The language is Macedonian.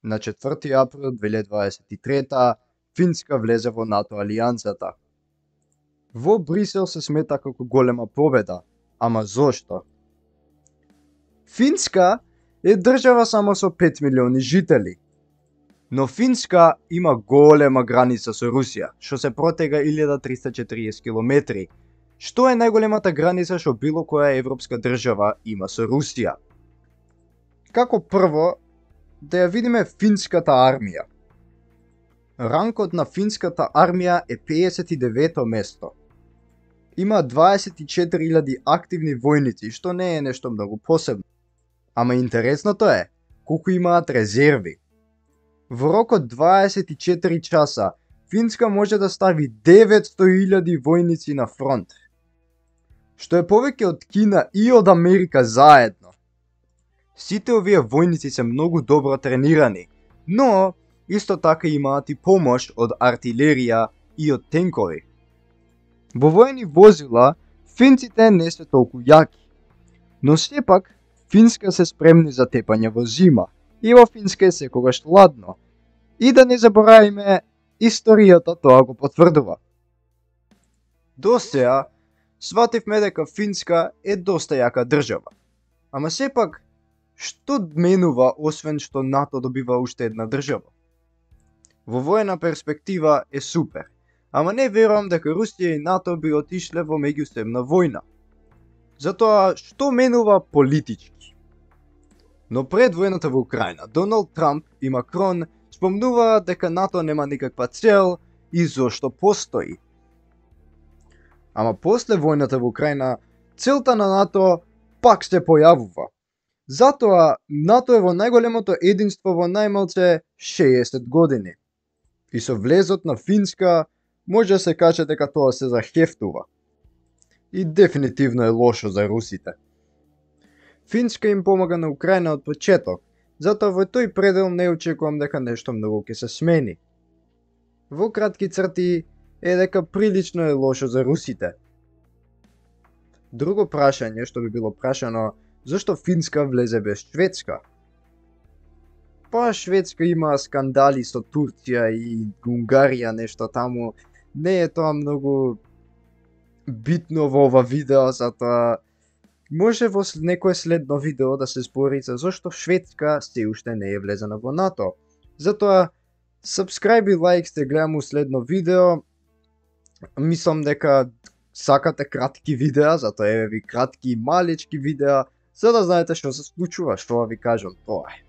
На 4 април 2023 Финска влезе во НАТО алијансата. Во Брисел се смета како голема победа, ама зошто? Финска е држава само со 5 милиони жители. Но Финска има голема граница со Русија, што се протега 1340 километри, што е најголемата граница што било која европска држава има со Русија. Како прво, да ја видиме финската армија. Ранкот на финската армија е 59-то место. Има 24.000 активни војници, што не е нешто многу посебно. Ама интересното е, колку имаат резерви. Во рок од 24 часа, Финска може да стави 900.000 војници на фронт, што е повеќе од Кина и од Америка заедно. Сите овие војници се многу добро тренирани, но исто така имаат и помош од артилерија и од тенкови. Во војни возила, финците не се толку јаки, но сепак Финска се спремни за тепање во зима и во Финска е секогаш ладно. И да не заборавиме, историјата тоа го потврдува. До сега, свативме дека Финска е доста јака држава. Ама сепак, што менува освен што НАТО добива уште една држава? Во војна перспектива е супер, ама не верувам дека Русија и НАТО би отишле во меѓусебна војна. Затоа, што менува политички? Но пред војната во Украина, Доналд Трамп и Макрон спомнуваат дека НАТО нема никаква цел и зошто постои. Ама после војната во Украина, целта на НАТО пак се појавува. Затоа, НАТО е во најголемото единство во најмалце 60 години. И со влезот на Финска, може да се каже дека тоа се захефтува. И дефинитивно е лошо за русите. Финска им помага на Украина од почеток, затоа во тој предел не очекувам дека нешто многу ќе се смени. Во кратки црти е дека прилично е лошо за русите. Друго прашање што би било прашано, зашто Финска влезе без Шведска? Па Шведска има скандали со Турција и Унгарија, нешто таму. Не е тоа многу битно во ова видео, затоа може во некое следно видео да се збори за зашто Шведска се уште не е влезена во НАТО. Затоа, subscribe и лайк сте гледам следно видео. Мислам дека сакате кратки видеа, затоа еве ви кратки и малечки видеа, за да знаете што се случува, што ви кажам, тоа е.